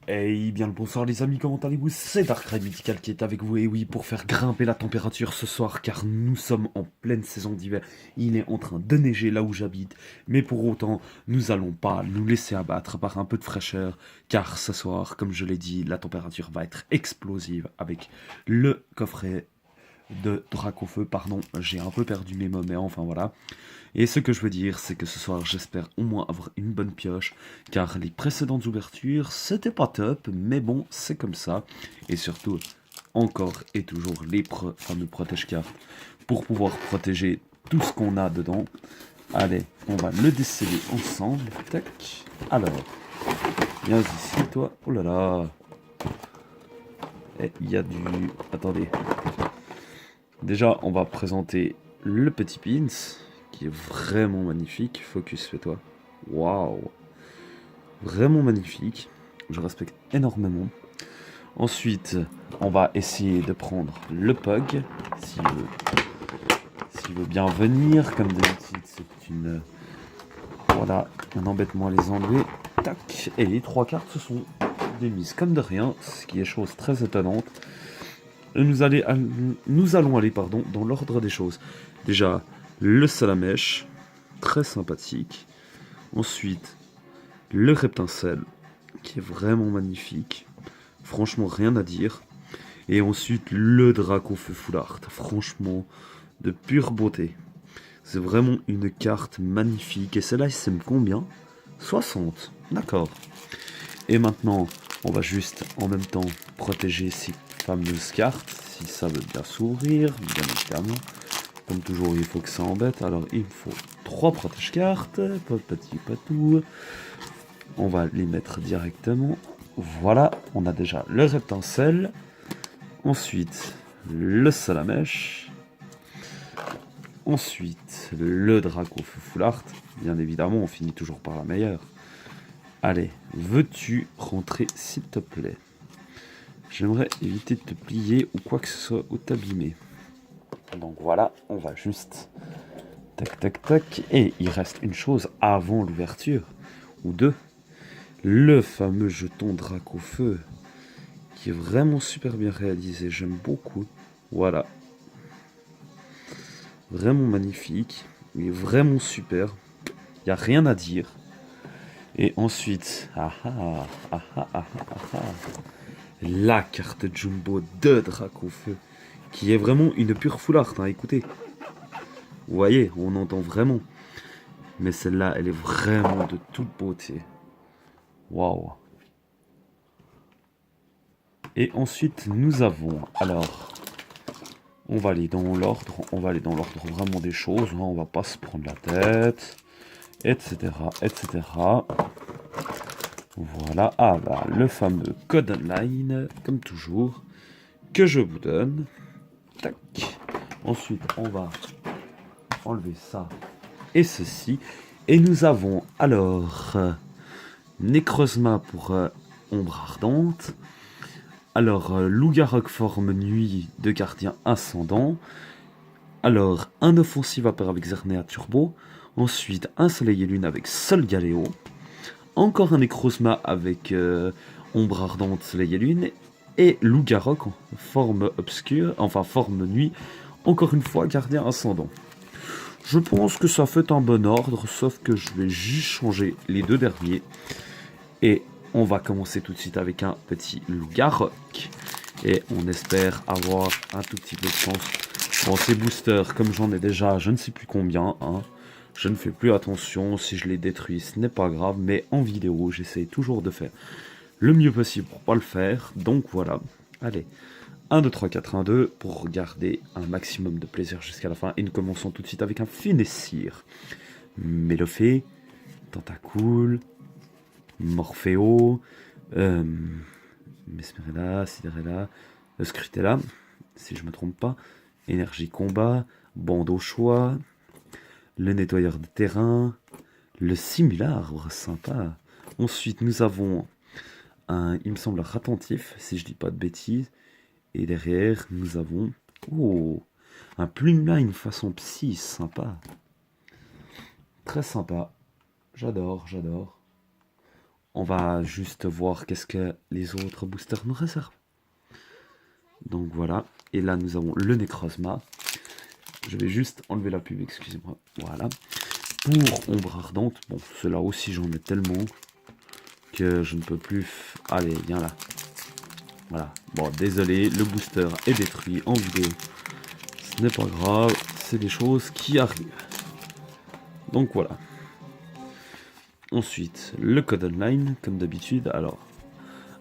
Hey, bien le bonsoir les amis, comment allez-vous? C'est Darkrai Mythical qui est avec vous, et oui, pour faire grimper la température ce soir, car nous sommes en pleine saison d'hiver. Il est en train de neiger là où j'habite, mais pour autant, nous allons pas nous laisser abattre par un peu de fraîcheur, car ce soir, comme je l'ai dit, la température va être explosive avec le coffret de Dracofeu. Pardon, j'ai un peu perdu mes mots, mais enfin voilà. Et ce que je veux dire, c'est que ce soir, j'espère au moins avoir une bonne pioche, car les précédentes ouvertures, c'était pas top, mais bon, c'est comme ça. Et surtout, encore et toujours, les fameux protège-cartes, pour pouvoir protéger tout ce qu'on a dedans. Allez, on va le déceler ensemble. Tac. Alors, viens ici, toi. Oh là là. Et il y a du... Attendez. Déjà, on va présenter le petit Pins, qui est vraiment magnifique. Focus, fais-toi. Waouh. Vraiment magnifique. Je respecte énormément. Ensuite, on va essayer de prendre le Pug, s'il veut bien venir. Comme d'habitude, c'est une... Voilà, un embêtement à les enlever. Tac. Et les trois cartes se sont démises comme de rien, ce qui est chose très étonnante. Et nous allons aller dans l'ordre des choses. Déjà, le Salamèche, très sympathique. Ensuite, le Reptincelle, qui est vraiment magnifique. Franchement, rien à dire. Et ensuite, le Dracofeu Full Art. Franchement, de pure beauté. C'est vraiment une carte magnifique. Et celle-là, il sème combien? 60. D'accord. Et maintenant, on va juste en même temps protéger ces fameuses cartes. Si ça veut bien s'ouvrir, bien évidemment. Comme toujours, il faut que ça embête. Alors, il me faut 3 protège-cartes. Pas petit patou. On va les mettre directement. Voilà, on a déjà le Reptincelle. Ensuite, le Salamèche. Ensuite, le Dracofeu Full Art. Bien évidemment, on finit toujours par la meilleure. Allez, veux-tu rentrer s'il te plaît? J'aimerais éviter de te plier ou quoi que ce soit ou t'abîmer. Donc voilà, on va juste... Tac, tac, tac. Et il reste une chose avant l'ouverture. Ou deux. Le fameux jeton Dracofeu. Qui est vraiment super bien réalisé. J'aime beaucoup. Voilà. Vraiment magnifique. Il est vraiment super. Il n'y a rien à dire. Et ensuite... La carte Jumbo de Dracofeu. Qui est vraiment une pure full art. Hein, écoutez. Vous voyez, on entend vraiment. Mais celle-là, elle est vraiment de toute beauté. Waouh. Et ensuite, nous avons... Alors, on va aller dans l'ordre. On va aller dans l'ordre vraiment des choses. Hein, on va pas se prendre la tête. Etc. Etc. Voilà. Ah bah, le fameux code online, comme toujours, que je vous donne. Tac. Ensuite, on va enlever ça et ceci. Et nous avons alors Necrozma pour Ombre Ardente. Alors, Loup-Garok forme nuit de gardien ascendant. Alors, un offensive vapeur avec Zernéa Turbo. Ensuite, un Soleil et Lune avec Sol Galéo. Encore un Necrozma avec Ombre Ardente, Soleil et Lune. Et Loup-Garok en forme obscure, enfin forme nuit. Encore une fois, gardien ascendant. Je pense que ça fait un bon ordre, sauf que je vais juste changer les deux derniers. Et on va commencer tout de suite avec un petit Loup-Garok. Et on espère avoir un tout petit peu de chance. Bon, ces boosters, comme j'en ai déjà, je ne sais plus combien, hein, je ne fais plus attention. Si je les détruis, ce n'est pas grave. Mais en vidéo, j'essaie toujours de faire le mieux possible pour pas le faire. Donc voilà. Allez. 1, 2, 3, 4, 1, 2 pour garder un maximum de plaisir jusqu'à la fin. Et nous commençons tout de suite avec un Finessir. Mélophée, Tentacool, Morpheo, Mesmerella, Sidérella, Scrutella, si je me trompe pas, Énergie Combat, Bandeau Choix, le Nettoyeur de terrain, le Simularbre, sympa. Ensuite, nous avons un, il me semble, Ratentif, si je dis pas de bêtises. Et derrière, nous avons... Oh, un Plumeline façon psy, sympa. Très sympa. J'adore, j'adore. on va juste voir qu'est-ce que les autres boosters nous réservent. Donc voilà, et là nous avons le Necrozma. Je vais juste enlever la pub, excusez-moi. Voilà. Pour Ombre Ardente, bon, ceux-là aussi j'en ai tellement que je ne peux plus... Allez, viens là. Voilà. Bon, désolé, le booster est détruit en vidéo. Ce n'est pas grave, c'est des choses qui arrivent. Donc voilà. Ensuite, le code online, comme d'habitude. Alors,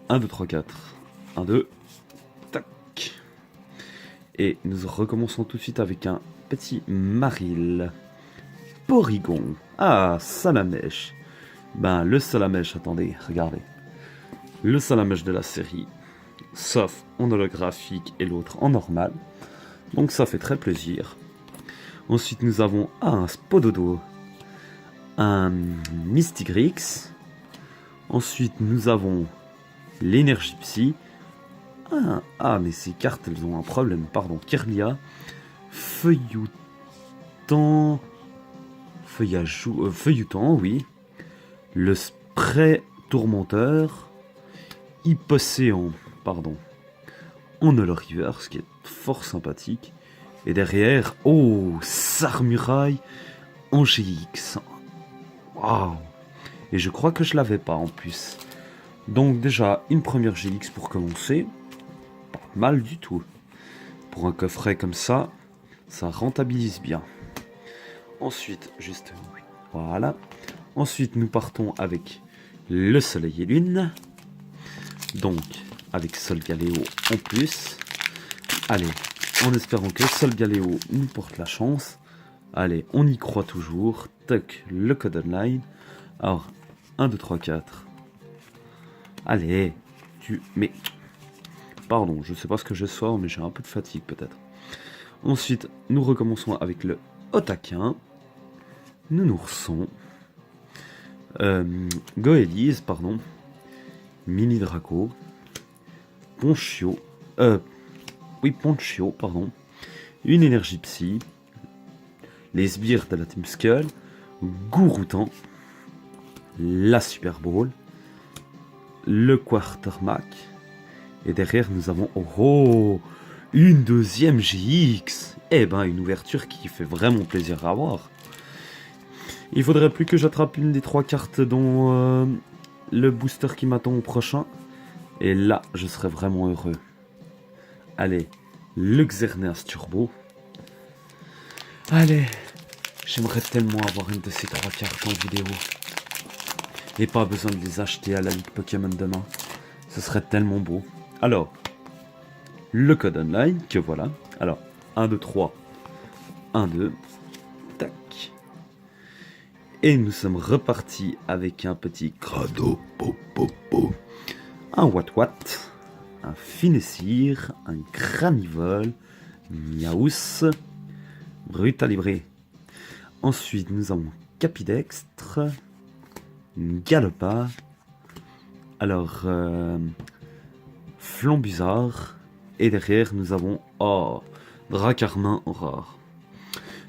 1, 2, 3, 4. 1, 2. Tac. Et nous recommençons tout de suite avec un petit Maril. Porygon. Ah, Salamèche. Ben, le Salamèche, attendez, regardez. Le Salamèche de la série. Sauf en holographique et l'autre en normal. Donc ça fait très plaisir. Ensuite, nous avons un Spododo. Un Mystigrix. Ensuite, nous avons l'énergie psy. Ah, mais ces cartes, elles ont un problème. Pardon, Kirlia. Feuilloutant. Feuilloutant, oui. Le spray tourmenteur. Hypocéan, pardon. En Holo River, ce qui est fort sympathique. Et derrière, oh, Sarmuraille en GX. Waouh. Et je crois que je l'avais pas en plus. Donc déjà, une première GX pour commencer. Pas mal du tout. Pour un coffret comme ça rentabilise bien. Ensuite, juste... Voilà. Ensuite, nous partons avec le Soleil et Lune. Donc, avec Solgaleo en plus. Allez, en espérant que Solgaleo nous porte la chance. Allez, on y croit toujours. Toc, le code online. Alors, 1, 2, 3, 4. Allez, Mais... Pardon, je sais pas ce que je sors, mais j'ai un peu de fatigue peut-être. Ensuite, nous recommençons avec le Otaquin. Nounourson. Goélise, pardon. Mini Draco. Ponchio. Ponchio, pardon. Une énergie psy. Les sbires de la Team Skull. Gouroutan. La Super Bowl. Le Quartermac. Et derrière, nous avons une deuxième GX. Eh ben, une ouverture qui fait vraiment plaisir à voir. Il faudrait plus que j'attrape une des 3 cartes dont le booster qui m'attend au prochain. Et là, je serais vraiment heureux. Allez, le Xerneas Turbo. Allez, j'aimerais tellement avoir une de ces 3 cartes en vidéo. Et pas besoin de les acheter à la Ligue Pokémon demain. Ce serait tellement beau. Alors, le code online, que voilà. Alors, 1, 2, 3. 1, 2. Tac. Et nous sommes repartis avec un petit Crado, un Wat, un Finessir, un Granivol, Miaus, Brutalibré. Ensuite, nous avons Capidextre, Galopa, alors Flambuzard, et derrière nous avons Dracarmin rare.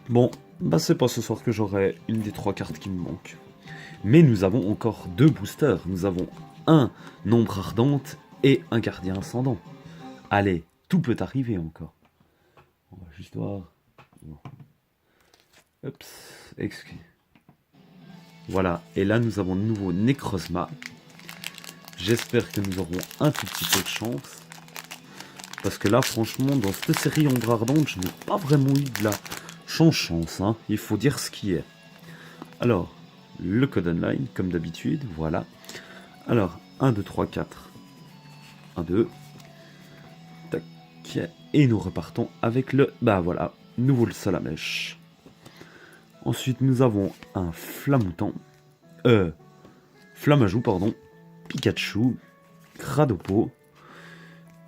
Bon, bah c'est pas ce soir que j'aurai une des 3 cartes qui me manquent. Mais nous avons encore 2 boosters. Nous avons un Ombre Ardente et un Gardien Ascendant. Allez, tout peut arriver encore. On va juste voir. Oups, excusez. Voilà, et là nous avons de nouveau Necrozma. J'espère que nous aurons un tout petit peu de chance. Parce que là, franchement, dans cette série Ombre Ardente, je n'ai pas vraiment eu de la chance, hein. Il faut dire ce qui est. Alors, le code online, comme d'habitude, voilà. Alors, 1, 2, 3, 4. 1, 2. Tac. Et nous repartons avec le... Bah voilà, nouveau le Salamèche. Ensuite, nous avons un Flamouton. Flamajou, pardon. Pikachu. Cradopo.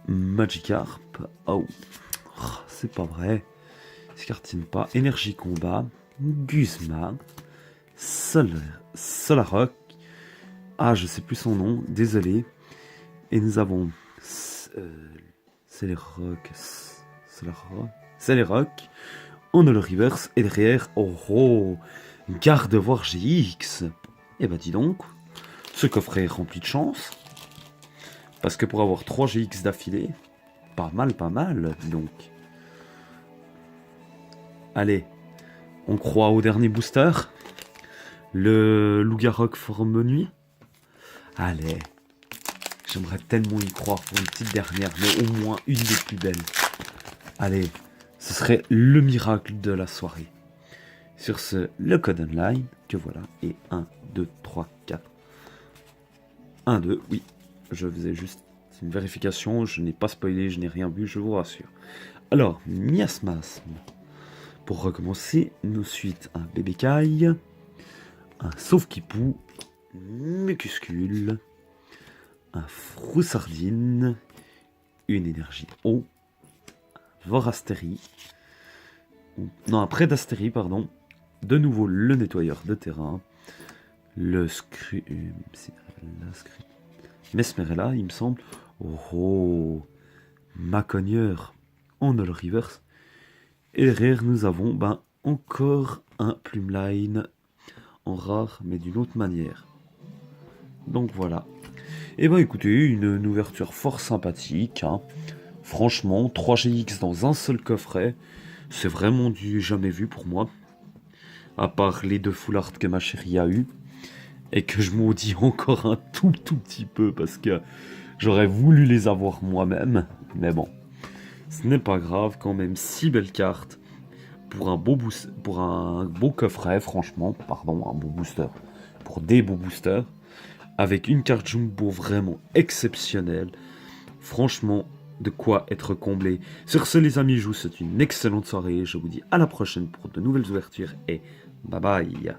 Magikarp. Oh, c'est pas vrai. Scartine pas. Énergie combat. Guzma. Solaroc. Ah, je sais plus son nom. Désolé. Et nous avons... Celeroc. En Holo Reverse. Et derrière... Gardevoir GX. Eh ben dis donc. Ce coffret est rempli de chance. Parce que pour avoir 3 GX d'affilée, pas mal, dis donc. Allez, on croit au dernier booster. Le Loup-Garou forme nuit. Allez, j'aimerais tellement y croire pour une petite dernière, mais au moins une des plus belles. Allez, ce serait le miracle de la soirée. Sur ce, le code online, que voilà, et 1, 2, 3, 4. 1, 2, oui, je faisais juste une vérification, je n'ai pas spoilé, je n'ai rien vu, je vous rassure. Alors, miasmasme. Pour recommencer, nos suites, un bébé caille, un sauve-qui-poux, mucuscule, un froussardine, une énergie eau, un vorastérie, non, un prédastérie, pardon, de nouveau le nettoyeur de terrain, le Mesmerella, il me semble, oh, Macogneur en all reverse, et derrière nous avons encore un Plumeline en rare, mais d'une autre manière. Donc voilà. Et écoutez, une ouverture fort sympathique. Hein. Franchement, 3 GX dans un seul coffret, c'est vraiment du jamais vu pour moi. À part les 2 full art que ma chérie a eu. Et que je maudis encore un tout petit peu parce que j'aurais voulu les avoir moi-même. Mais bon, ce n'est pas grave, quand même 6 belles cartes. Pour un beau coffret, franchement, pardon, un beau booster, pour des beaux boosters, avec une carte Jumbo vraiment exceptionnelle, franchement, de quoi être comblé. Sur ce les amis, je vous souhaite une excellente soirée, je vous dis à la prochaine pour de nouvelles ouvertures et bye bye.